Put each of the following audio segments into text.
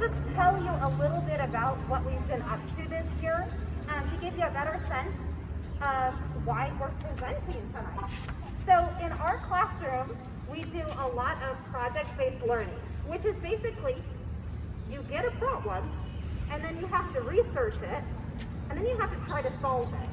just tell you a little bit about what we've been up to this year to give you a better sense of why we're presenting tonight. So in our classroom, we do a lot of project-based learning, which is basically you get a problem, and then you have to research it, and then you have to try to solve it.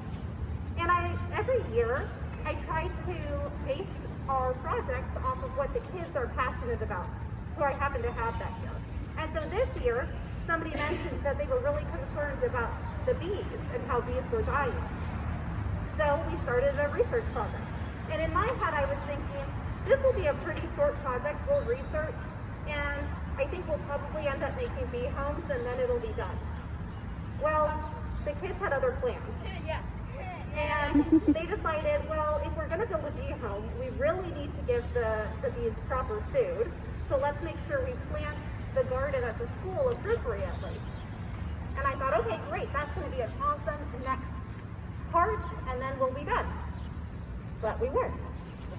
And every year, I try to base our projects off of what the kids are passionate about, who I happen to have that year. And so this year, somebody mentioned that they were really concerned about the bees and how bees were dying. So we started a research project. And in my head, I was thinking, this will be a pretty short project. We'll research, and I think we'll probably end up making bee homes, and then it'll be done. Well, the kids had other plans. And they decided, well, if we're going to build a bee home, we really need to give the bees proper food. So let's make sure we plant the garden at the school appropriately. And I thought, okay, great, that's going to be an awesome next part, and then we'll be done. But we weren't.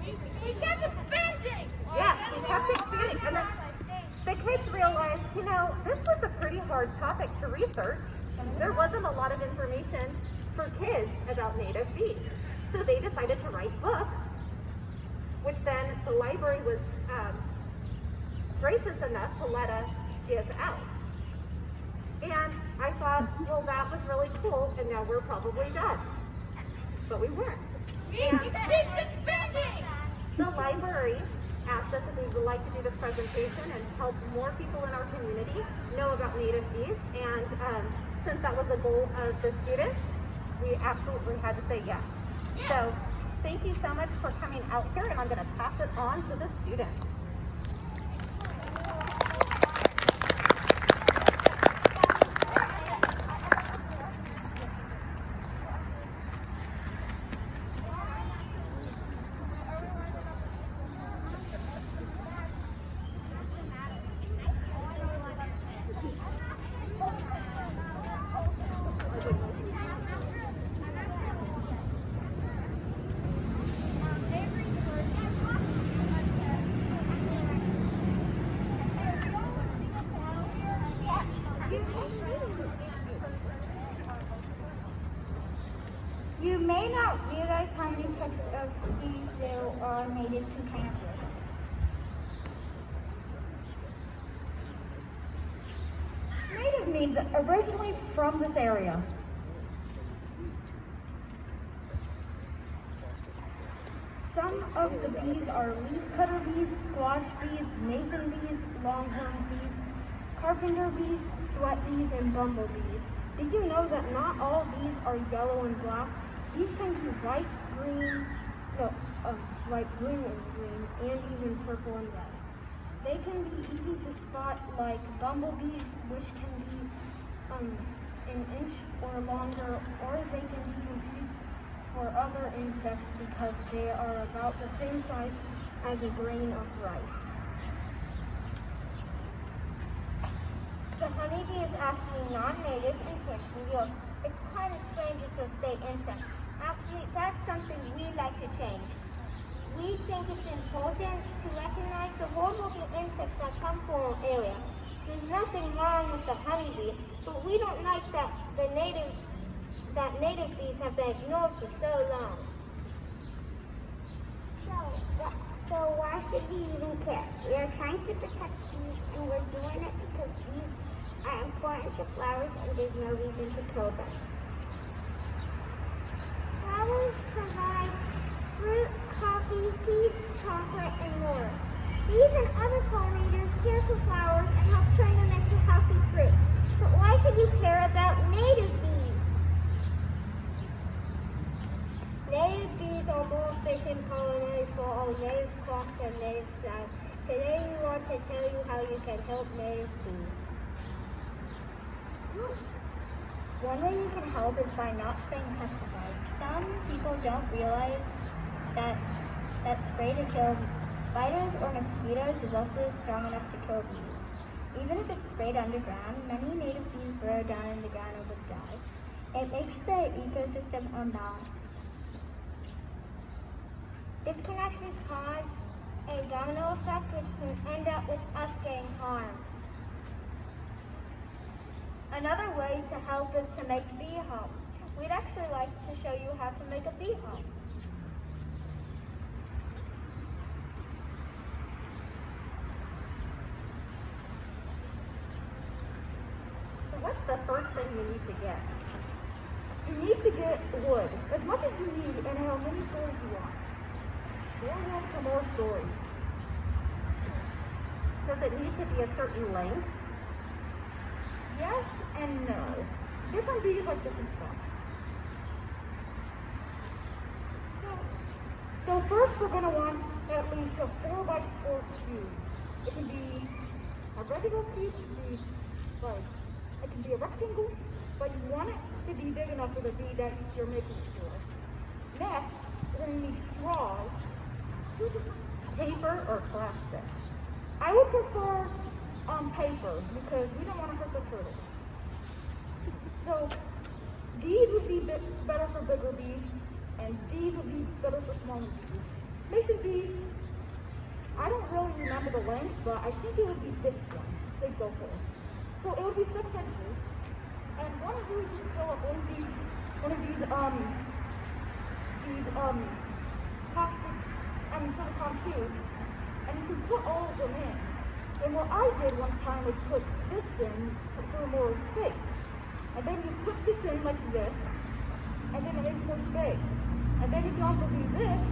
We kept expanding! Yes, we kept expanding. And then the kids realized, this was a pretty hard topic to research. There wasn't a lot of information for kids about native bees. So they decided to write books, which then the library was gracious enough to let us give out. And I thought, well, that was really cool, and now we're probably done. But we weren't. And the library asked us if we would like to do this presentation and help more people in our community know about native bees. And since that was the goal of the students, we absolutely had to say yes. So thank you so much for coming out here, and I'm going to pass it on to the students. You may not realize how many types of bees there are native to campus. Native means originally from this area. Some of the bees are leafcutter bees, squash bees, mason bees, longhorn bees, carpenter bees, sweat bees, and bumblebees. Did you know that not all bees are yellow and black? These can be white, green and green, and even purple and red. They can be easy to spot, like bumblebees, which can be an inch or longer, or they can be confused for other insects because they are about the same size as a grain of rice. The honeybee is actually non-native and came from New York. It's kind of strange it's a state insect. Actually, that's something we'd like to change. We think it's important to recognize the hardworking insects that come from our area. There's nothing wrong with the honeybee, but we don't like that native bees have been ignored for so long. So why should we even care? We are trying to protect bees, and we're doing it because bees are important to flowers, and there's no reason to kill them. Flowers provide fruit, coffee, seeds, chocolate, and more. Bees and other pollinators care for flowers and help turn them into healthy fruit. But why should you care about native bees? Native bees are more efficient pollinators for all native crops and native flowers. Today we want to tell you how you can help native bees. One way you can help is by not spraying pesticides. Some people don't realize that spray to kill spiders or mosquitoes is also strong enough to kill bees. Even if it's sprayed underground, many native bees burrow down in the ground and would die. It makes the ecosystem unbalanced. This can actually cause a domino effect, which can end up with us getting harmed. Another way to help is to make beehives. We'd actually like to show you how to make a beehive. So what's the first thing you need to get? You need to get wood, as much as you need, and how many stories you want. More wood for more stories. Does it need to be a certain length? Yes and no. Different bees like different stuff. So first we're going to want at least a 4x4 cube. It can be a regular cube, it can be a rectangle, but you want it to be big enough for the bee that you're making it for. Next, we're going to need straws. Paper or plastic? I would prefer paper because we don't want to hurt the turtles. So these would be better for bigger bees, and these would be better for smaller bees. Mason bees, I don't really remember the length, but I think it would be this one they'd go for. So it would be 6 inches, and one of these you can fill up one of these silicone tubes, and you can put all of them in. And what I did one time was put this in for more space. And then you put this in like this, and then it makes more space. And then you can also do this,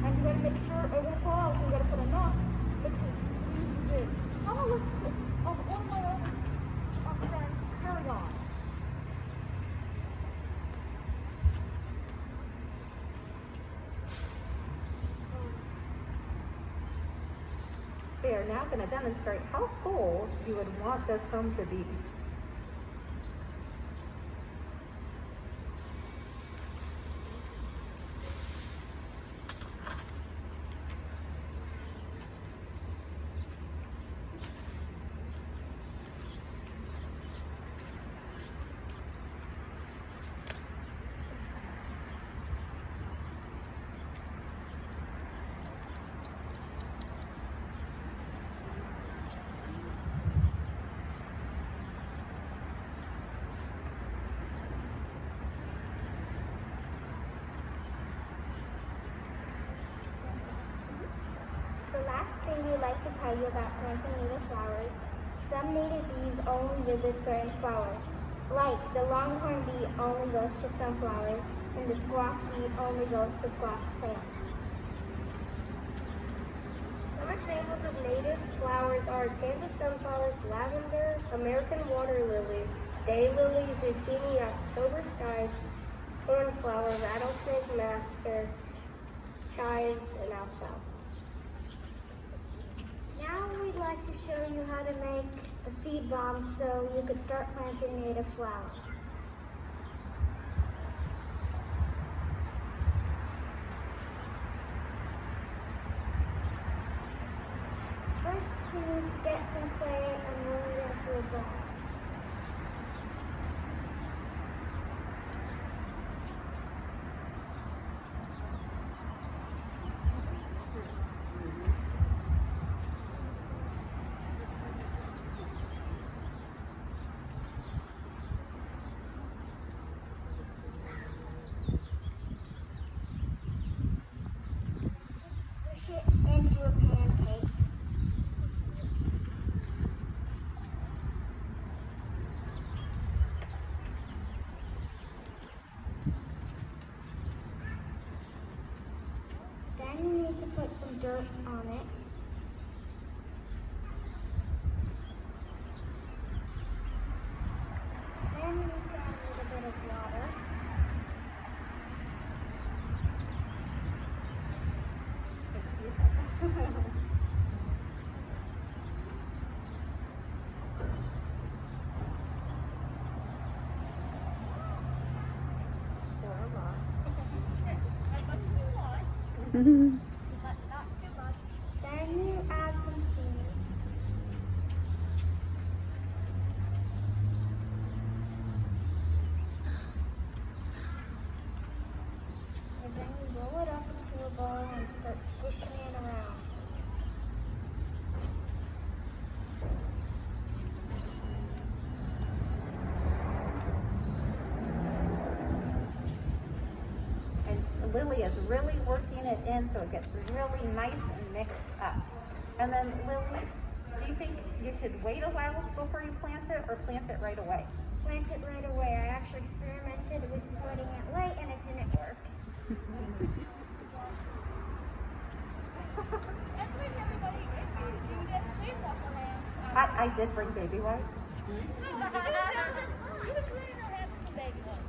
and you gotta make sure it won't fall out, so you gotta put enough, make sure it squeezes in. Now let's one of my other friends carry on. They are now going to demonstrate how full you would want this home to be. The last thing we'd like to tell you about planting native flowers, some native bees only visit certain flowers. Like the longhorn bee only goes to sunflowers, and the squash bee only goes to squash plants. Some examples of native flowers are Kansas sunflowers, lavender, American water lily, daylily, zucchini, October skies, cornflower, rattlesnake master, chives, and alfalfa. Now we'd like to show you how to make a seed bomb so you could start planting native flowers. First, you need to get some clay and roll it into a ball. Push it into a pancake. Then you need to put some dirt on it. Then you need to add a little bit of water. Then you add some seeds. And then you roll it up into a ball and start squishing it around. Lily is really working it in so it gets really nice and mixed up. And then Lily, do you think you should wait a while before you plant it or plant it right away? Plant it right away. I actually experimented with putting it late and it didn't work. And please, everybody, if you do this, please wash your hands. I did bring baby wipes. No, you can clean your hands with some baby wipes.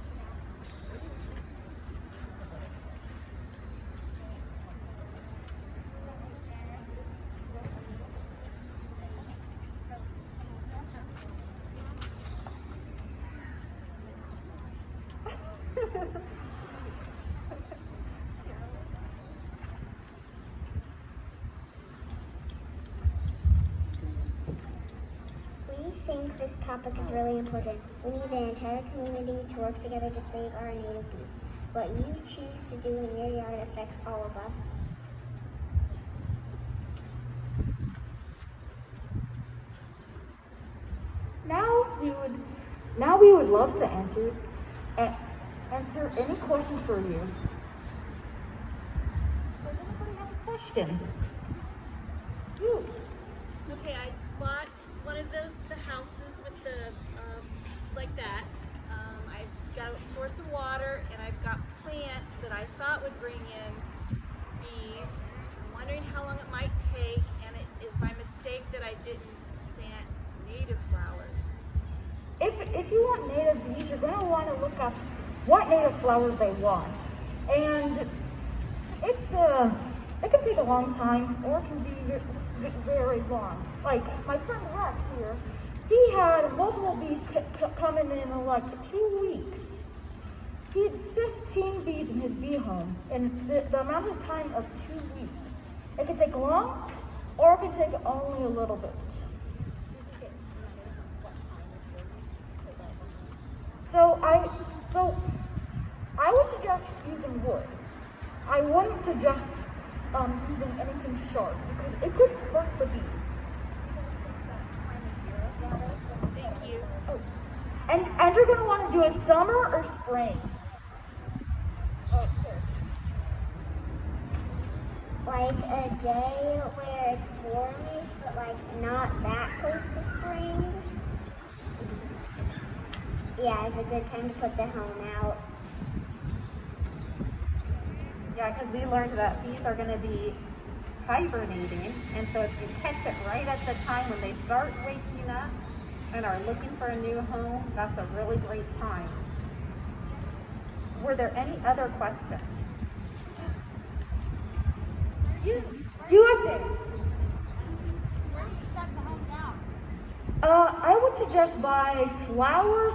We think this topic is really important. We need the entire community to work together to save our native bees. What you choose to do in your yard affects all of us. Now we would love to answer any questions for you. Does anybody have a question? You. Okay, I bought one of the houses with the, like that. I've got a source of water and I've got plants that I thought would bring in bees. I'm wondering how long it might take, and it is my mistake that I didn't plant native flowers. If you want native bees, you're going to want to look up what native flowers they want. And it can take a long time, or it can be very long. Like my friend Rex here, he had multiple bees coming in like 2 weeks. He had 15 bees in his bee home in the amount of time of 2 weeks. It can take long, or it can take only a little bit. So I would suggest using wood. I wouldn't suggest using anything sharp because it could hurt the bee. Thank you. Oh. And you're going to want to do it summer or spring. Like a day where it's warmish, but like not that close to spring. Yeah, it's a good time to put the home out. Yeah, because we learned that bees are going to be hibernating, and so if you catch it right at the time when they start waking up and are looking for a new home, that's a really great time. Were there any other questions? You up there? Where do you set the home down? I would suggest buy flowers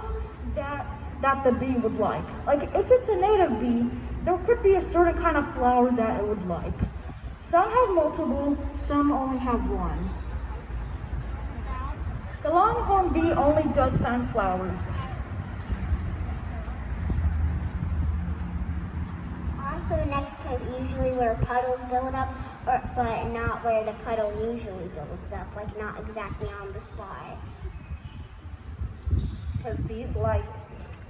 that the bee would like. Like if it's a native bee, there could be a certain kind of flower that it would like. Some have multiple, some only have one. The longhorn bee only does sunflowers. Also next to usually where puddles build up, but not where the puddle usually builds up, like not exactly on the spot. Because bees like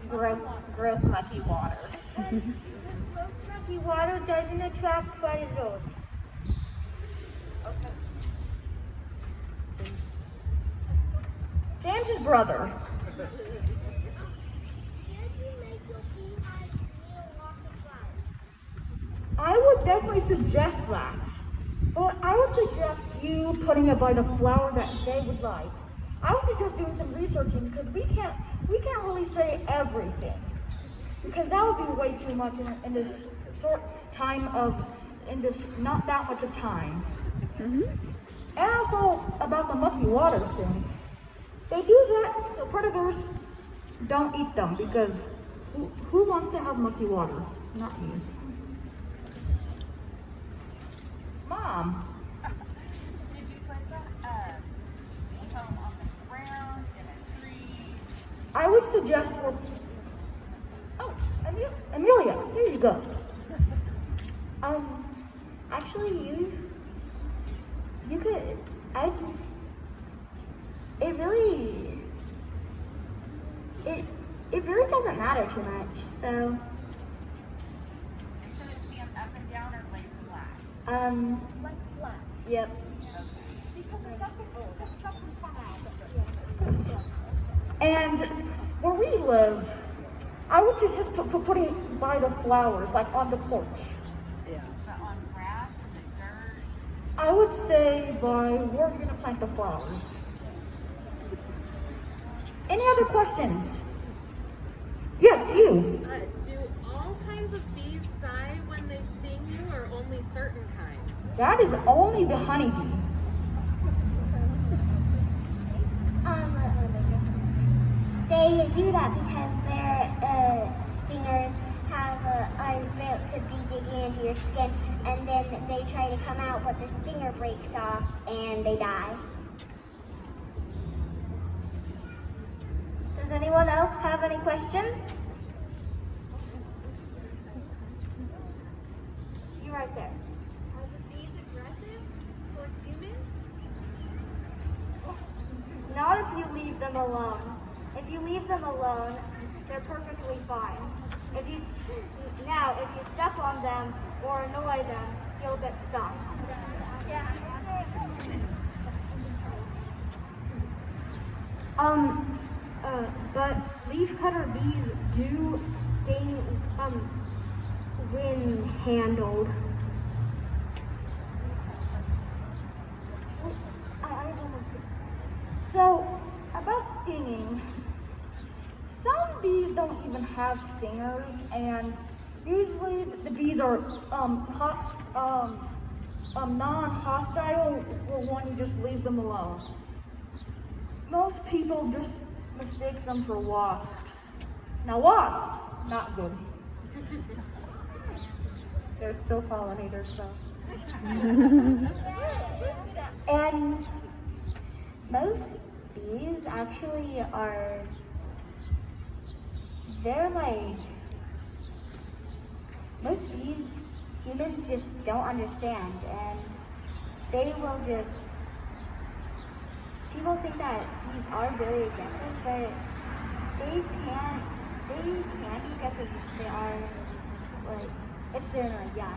gross, mucky water. This gross, mucky water doesn't attract predators. James's brother. I would definitely suggest that. But I would suggest you putting it by the flower that they would like. I would suggest doing some researching because we can't really say everything. Because that would be way too much in this short time in this not that much of time. Mm-hmm. And also about the mucky water thing. They do that so predators don't eat them because who wants to have mucky water? Not you. Mom. Did you put the bee home on the ground, in a tree? I would suggest Amelia, here you go. Actually, you could, it really doesn't matter too much, so. Make sure it stands Like flat. Yep. Because the stuff can come out. And where we live, I would suggest putting it by the flowers, like on the porch. But on grass and the dirt. I would say by where you're gonna plant the flowers. Any other questions? Yes, you. Do all kinds of bees die when they sting you, or only certain kinds? That is only the honeybee. They do that because their stingers are built to be digging into your skin, and then they try to come out, but the stinger breaks off and they die. Does anyone else have any questions? You right there. Are the bees aggressive towards humans? Not if you leave them alone. If you leave them alone, they're perfectly fine. If you step on them or annoy them, you'll get stung. But leafcutter bees do sting when handled. So, about stinging, some bees don't even have stingers, and usually the bees are non-hostile when you just leave them alone. Most people just mistake them for wasps. Now wasps, not good. They're still pollinators, though. And most bees actually most bees, humans just don't understand, and they will just, people think that bees are very aggressive, but they can be aggressive if they are, like, if they're like, yeah.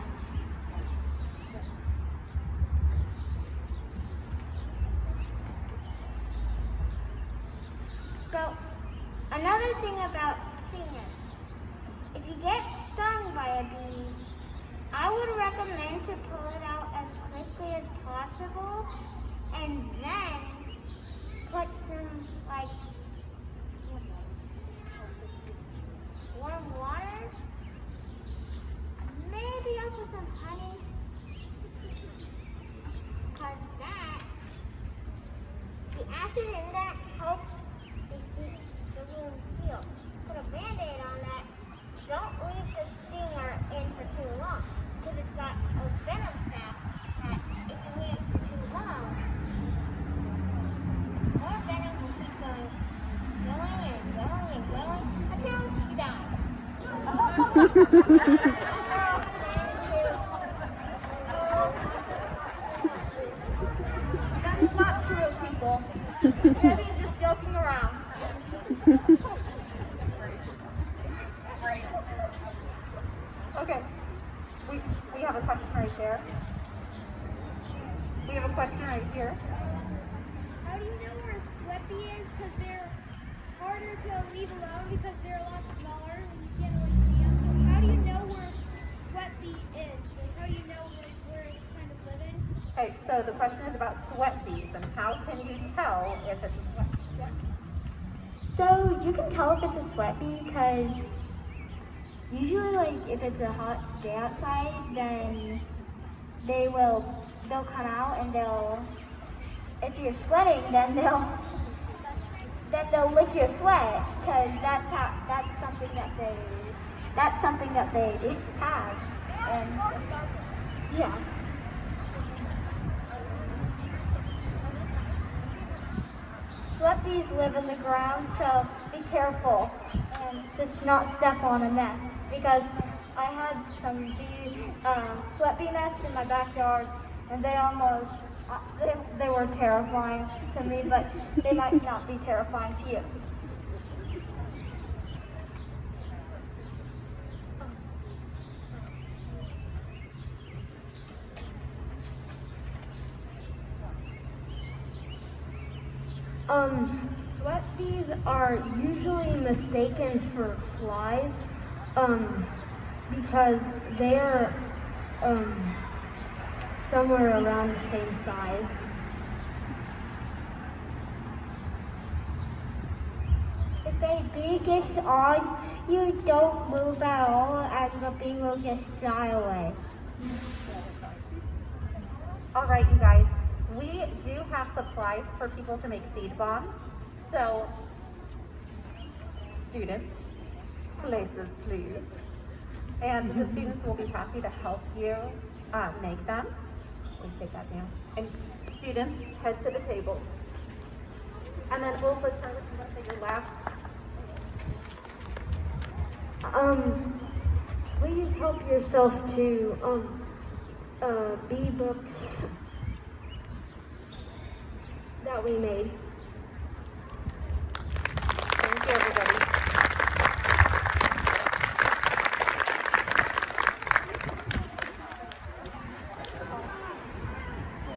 So, another thing about stingers, if you get stung by a bee, I would recommend to pull it out as quickly as possible, and then put some, like, warm water, maybe also some honey, because the acid in that helps the wound heal. Put a band-aid on that. Don't leave the stinger in for too long, because it's got a venom sac that if you leave it for too long, more venom will keep going until you die. That's not true, people. Debbie's just joking around. Okay, we have a question right there. We have a question right here. How do you know where a sweat bee is? Because they're harder to leave alone because they're a lot smaller and you can't really see them. So how do you know where a sweat bee is? Like, how do you know where it's kind of living? Okay, so the question is about sweat bees, and how can you tell if it's a sweat bee? So you can tell if it's a sweat bee because usually, like, if it's a hot day outside, then they'll come out and if you're sweating, then they'll lick your sweat, because that's something that they have, and yeah. Sweat bees live in the ground, so be careful and just not step on a nest, because I had some sweat bee nests in my backyard, and they were terrifying to me, but they might not be terrifying to you. Sweat bees are usually mistaken for flies, because they're, somewhere around the same size. If a bee gets on you, don't move at all, and the bee will just fly away. All right, you guys, we do have supplies for people to make seed bombs. So, students, places please. And the students will be happy to help you make them. Please take that down. And students, head to the tables. And then we'll return to your last. Please help yourself to, bee books that we made.